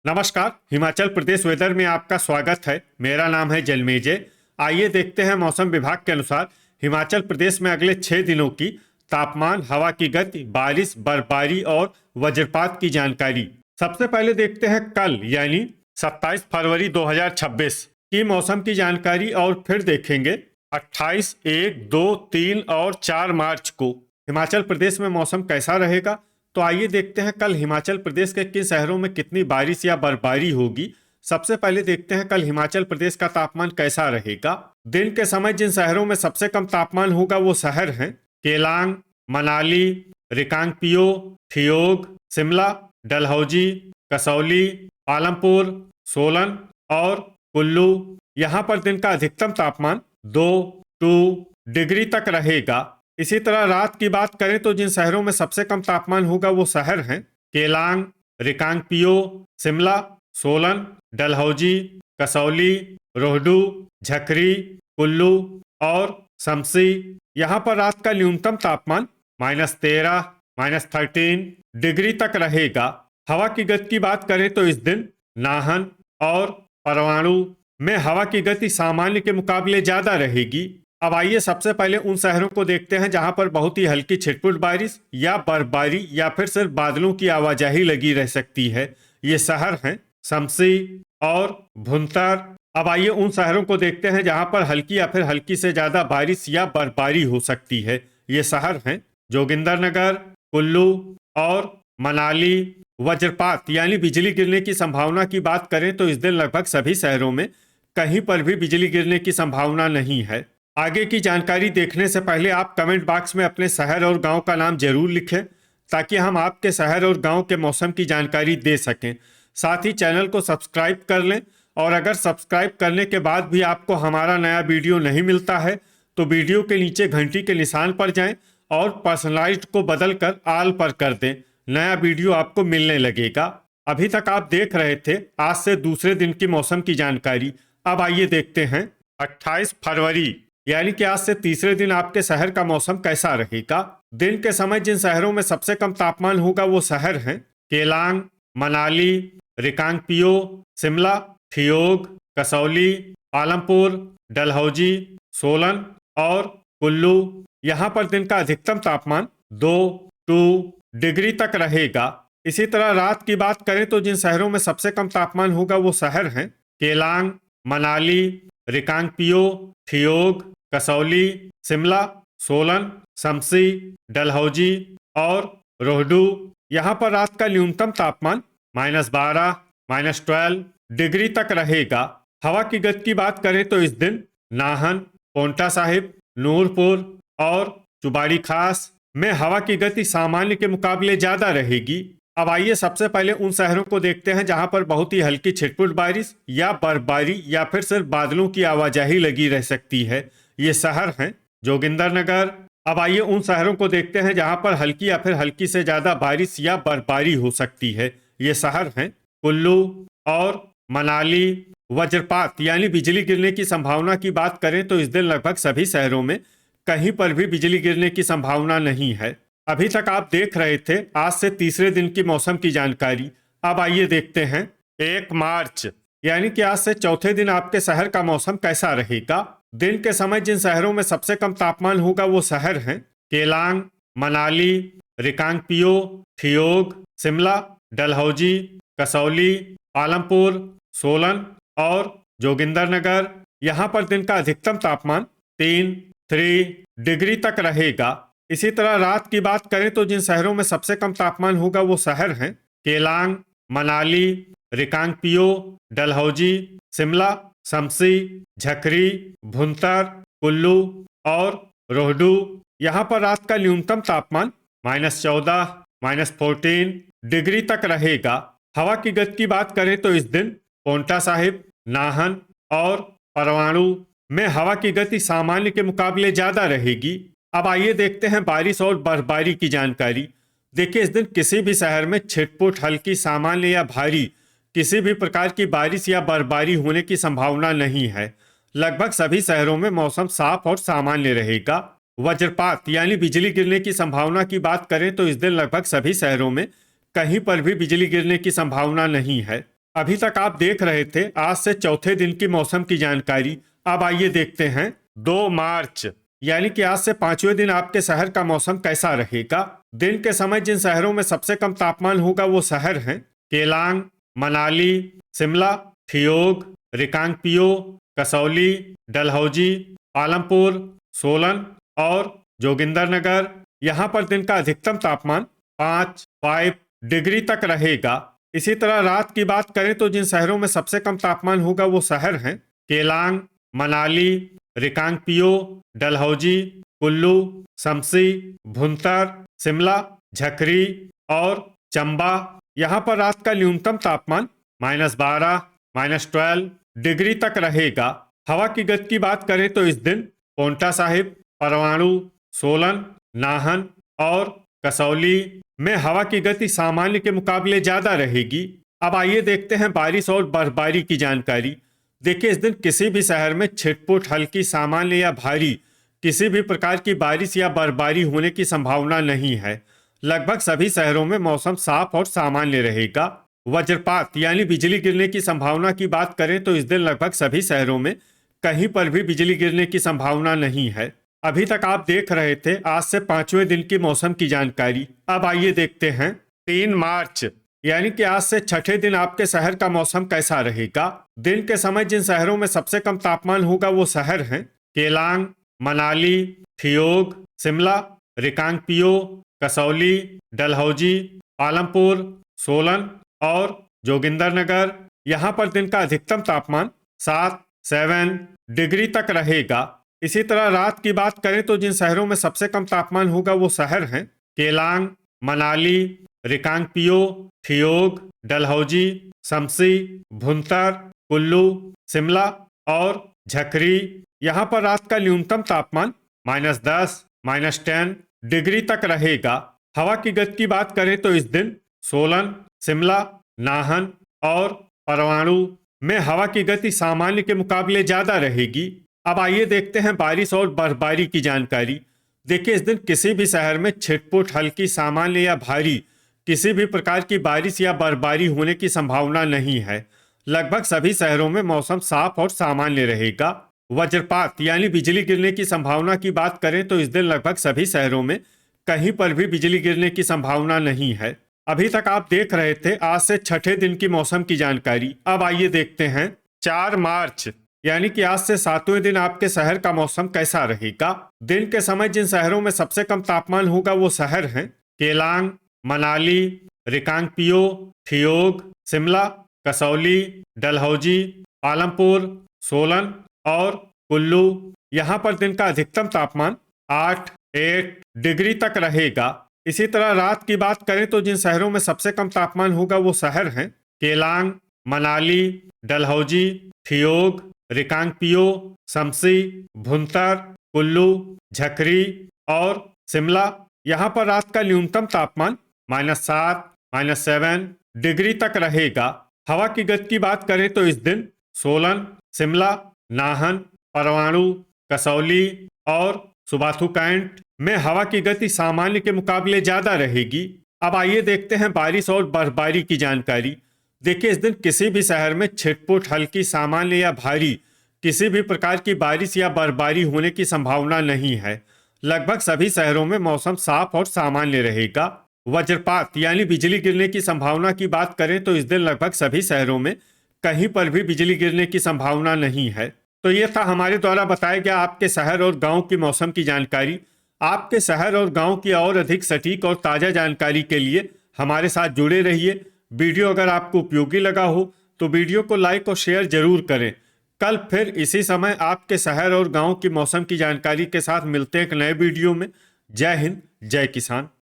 नमस्कार। हिमाचल प्रदेश वेदर में आपका स्वागत है। मेरा नाम है जलमेजय। आइए देखते हैं मौसम विभाग के अनुसार हिमाचल प्रदेश में अगले 6 दिनों की तापमान, हवा की गति, बारिश, बर्फबारी और वज्रपात की जानकारी। सबसे पहले देखते हैं कल यानी 27 फरवरी 2026 की मौसम की जानकारी और फिर देखेंगे 28, 1, 2, 3 और 4 मार्च को हिमाचल प्रदेश में मौसम कैसा रहेगा। तो आइए देखते हैं कल हिमाचल प्रदेश के किन शहरों में कितनी बारिश या बर्फबारी होगी। सबसे पहले देखते हैं कल हिमाचल प्रदेश का तापमान कैसा रहेगा। दिन के समय जिन शहरों में सबसे कम तापमान होगा वो शहर हैं केलांग, मनाली, रिकांगपिओ, ठियोग, शिमला, डलहौजी, कसौली, पालमपुर, सोलन और कुल्लू। यहाँ पर दिन का अधिकतम तापमान 2 डिग्री तक रहेगा। इसी तरह रात की बात करें तो जिन शहरों में सबसे कम तापमान होगा वो शहर हैं केलांग, रिकांगपिओ, शिमला, सोलन, डलहौजी, कसौली, रोहडू, झकरी, कुल्लू और शमसी। यहाँ पर रात का न्यूनतम तापमान -13, -13 डिग्री तक रहेगा। हवा की गति की बात करें तो इस दिन नाहन और परवाणु में हवा की गति सामान्य के मुकाबले ज्यादा रहेगी। अब आइए सबसे पहले उन शहरों को देखते हैं जहां पर बहुत ही हल्की छिटपुट बारिश या बर्फबारी या फिर सिर्फ बादलों की आवाजाही लगी रह सकती है। ये शहर हैं शमसी और भुंतर। अब आइए उन शहरों को देखते हैं जहां पर हल्की या फिर हल्की से ज्यादा बारिश या बर्फबारी हो सकती है। ये शहर हैं जोगिंदरनगर, कुल्लू और मनाली। वज्रपात यानी बिजली गिरने की संभावना की बात करें तो इस दिन लगभग सभी शहरों में कहीं पर भी बिजली गिरने की संभावना नहीं है। आगे की जानकारी देखने से पहले आप कमेंट बॉक्स में अपने शहर और गांव का नाम जरूर लिखें ताकि हम आपके शहर और गांव के मौसम की जानकारी दे सकें। साथ ही चैनल को सब्सक्राइब कर लें और अगर सब्सक्राइब करने के बाद भी आपको हमारा नया वीडियो नहीं मिलता है तो वीडियो के नीचे घंटी के निशान पर जाएं और पर्सनलाइज्ड को बदल कर आल पर कर दें। नया वीडियो आपको मिलने लगेगा। अभी तक आप देख रहे थे आज से दूसरे दिन की मौसम की जानकारी। अब आइए देखते हैं 28 फरवरी यानी कि आज से तीसरे दिन आपके शहर का मौसम कैसा रहेगा। दिन के समय जिन शहरों में सबसे कम तापमान होगा वो शहर हैं केलांग, मनाली, रिकांगपिओ, शिमला, ठियोग, कसौली, पालमपुर, डलहौजी, सोलन और कुल्लू। यहाँ पर दिन का अधिकतम तापमान 2 डिग्री तक रहेगा। इसी तरह रात की बात करें तो जिन शहरों में सबसे कम तापमान होगा वो शहर हैं केलांग, मनाली, रिकांगपिओ, ठियोग, कसौली, शिमला, सोलन, शमसी, डलहौजी और रोहडू। यहाँ पर रात का न्यूनतम तापमान -12, -12 डिग्री तक रहेगा। हवा की गति की बात करें तो इस दिन नाहन, पोंटा साहिब, नूरपुर और चुबाड़ी खास में हवा की गति सामान्य के मुकाबले ज्यादा रहेगी। अब आइए सबसे पहले उन शहरों को देखते हैं जहां पर बहुत ही हल्की छिटपुट बारिश या बर्फबारी या फिर सिर्फ बादलों की आवाजाही लगी रह सकती है। ये शहर हैं जोगिंदरनगर। अब आइए उन शहरों को देखते हैं जहां पर हल्की या फिर हल्की से ज्यादा बारिश या बर्फबारी हो सकती है। ये शहर हैं कुल्लू और मनाली। वज्रपात यानी बिजली गिरने की संभावना की बात करें तो इस दिन लगभग सभी शहरों में कहीं पर भी बिजली गिरने की संभावना नहीं है। अभी तक आप देख रहे थे आज से तीसरे दिन की मौसम की जानकारी। अब आइए देखते हैं 1 मार्च यानी कि आज से चौथे दिन आपके शहर का मौसम कैसा रहेगा। दिन के समय जिन शहरों में सबसे कम तापमान होगा वो शहर हैं केलांग, मनाली, रिकांगपिओ, ठियोग, शिमला, डलहौजी, कसौली, पालमपुर, सोलन और जोगिंदरनगर। यहाँ पर दिन का अधिकतम तापमान 3 डिग्री तक रहेगा। इसी तरह रात की बात करें तो जिन शहरों में सबसे कम तापमान होगा वो शहर हैं केलांग, मनाली, रिकांगपिओ, डलहौजी, शिमला, शमसी, झकरी, भुंतर, कुल्लू और रोहडू। यहाँ पर रात का न्यूनतम तापमान -14, -14 डिग्री तक रहेगा। हवा की गति की बात करें तो इस दिन पोंटा साहिब, नाहन और परवाणु में हवा की गति सामान्य के मुकाबले ज्यादा रहेगी। अब आइए देखते हैं बारिश और बर्फबारी की जानकारी। देखिए इस दिन किसी भी शहर में छिटपुट, हल्की, सामान्य या भारी किसी भी प्रकार की बारिश या बर्फबारी होने की संभावना नहीं है। लगभग सभी शहरों में मौसम साफ और सामान्य रहेगा। वज्रपात यानी बिजली गिरने की संभावना की बात करें तो इस दिन लगभग सभी शहरों में कहीं पर भी बिजली गिरने की संभावना नहीं है। अभी तक आप देख रहे थे आज से चौथे दिन की मौसम की जानकारी। अब आइए देखते हैं 2 मार्च यानी कि आज से 5वें दिन आपके शहर का मौसम कैसा रहेगा। दिन के समय जिन शहरों में सबसे कम तापमान होगा वो शहर हैं केलांग, मनाली, शिमला, ठियोग, रिकांगपिओ, कसौली, डलहौजी, पालमपुर, सोलन और जोगिंदरनगर। यहाँ पर दिन का अधिकतम तापमान 5 डिग्री तक रहेगा। इसी तरह रात की बात करें तो जिन शहरों में सबसे कम तापमान होगा वो शहर हैं केलांग, मनाली, रिकांगपिओ, डलहौजी, कुल्लू, शमसी, भुंतर, शिमला, झकरी और चंबा। यहाँ पर रात का न्यूनतम तापमान -12, -12 डिग्री तक रहेगा। हवा की गति की बात करें तो इस दिन पोंटा साहिब, परवाणु, सोलन, नाहन और कसौली में हवा की गति सामान्य के मुकाबले ज्यादा रहेगी। अब आइए देखते हैं बारिश और बर्फबारी की जानकारी। देखिए, इस दिन किसी भी शहर में छिटपुट, हल्की, सामान्य या भारी किसी भी प्रकार की बारिश या बर्फबारी होने की संभावना नहीं है। लगभग सभी शहरों में मौसम साफ और सामान्य रहेगा। वज्रपात यानी बिजली गिरने की संभावना की बात करें तो इस दिन लगभग सभी शहरों में कहीं पर भी बिजली गिरने की संभावना नहीं है। अभी तक आप देख रहे थे आज से 5वें दिन की मौसम की जानकारी। अब आइए देखते हैं 3 मार्च यानी कि आज से छठे दिन आपके शहर का मौसम कैसा रहेगा। दिन के समय जिन शहरों में सबसे कम तापमान होगा वो शहर हैं केलांग, मनाली, ठियोग, शिमला, रिकांगपिओ, कसौली, डलहौजी, पालमपुर, सोलन और जोगिंदरनगर। यहाँ पर दिन का अधिकतम तापमान 7 डिग्री तक रहेगा। इसी तरह रात की बात करें तो जिन शहरों में सबसे कम तापमान होगा वो शहर हैं केलांग, मनाली, रिकांगपिओ, ठियोग, डलहौजी, शमसी, भुंतर, कुल्लू, शिमला और झकरी। यहाँ पर रात का न्यूनतम तापमान -10, -10 डिग्री तक रहेगा। हवा की गति की बात करें तो इस दिन सोलन, शिमला, नाहन और परवाणु में हवा की गति सामान्य के मुकाबले ज्यादा रहेगी। अब आइए देखते हैं बारिश और बर्फबारी की जानकारी। देखिए, इस दिन किसी भी शहर में छिटपुट, हल्की, सामान्य या भारी किसी भी प्रकार की बारिश या बर्फबारी होने की संभावना नहीं है। लगभग सभी शहरों में मौसम साफ और सामान्य रहेगा। वज्रपात यानी बिजली गिरने की संभावना की बात करें तो इस दिन लगभग सभी शहरों में कहीं पर भी बिजली गिरने की संभावना नहीं है। अभी तक आप देख रहे थे आज से छठे दिन की मौसम की जानकारी। अब आइए देखते हैं 4 मार्च यानी कि आज से 7वें दिन आपके शहर का मौसम कैसा रहेगा। दिन के समय जिन शहरों में सबसे कम तापमान होगा वो शहर हैं केलांग, मनाली, रिकांगपिओ, ठियोग, शिमला, कसौली, डलहौजी, पालमपुर, सोलन और कुल्लू। यहाँ पर दिन का अधिकतम तापमान 8 डिग्री तक रहेगा। इसी तरह रात की बात करें तो जिन शहरों में सबसे कम तापमान होगा वो शहर हैं केलांग, मनाली, डलहौजी, ठियोग, रिकांगपिओ, शमसी, भुंतर, कुल्लू, झकरी और शिमला। यहाँ पर रात का न्यूनतम तापमान -7, -7 डिग्री तक रहेगा। हवा की गति की बात करें तो इस दिन सोलन, शिमला, नाहन, परवाणु, कसौली और सुबाथुकैंट में हवा की गति सामान्य के मुकाबले ज्यादा रहेगी। अब आइए देखते हैं बारिश और बर्फबारी की जानकारी। देखिए, इस दिन किसी भी शहर में छिटपुट, हल्की, सामान्य या भारी किसी भी प्रकार की बारिश या बर्फबारी होने की संभावना नहीं है। लगभग सभी शहरों में मौसम साफ और सामान्य रहेगा। वज्रपात यानी बिजली गिरने की संभावना की बात करें तो इस दिन लगभग सभी शहरों में कहीं पर भी बिजली गिरने की संभावना नहीं है। तो ये था हमारे द्वारा बताया गया आपके शहर और गांव की मौसम की जानकारी। आपके शहर और गांव की और अधिक सटीक और ताज़ा जानकारी के लिए हमारे साथ जुड़े रहिए। वीडियो अगर आपको उपयोगी लगा हो तो वीडियो को लाइक और शेयर जरूर करें। कल फिर इसी समय आपके शहर और गांव की मौसम की जानकारी के साथ मिलते हैं एक नए वीडियो में। जय हिंद, जय किसान।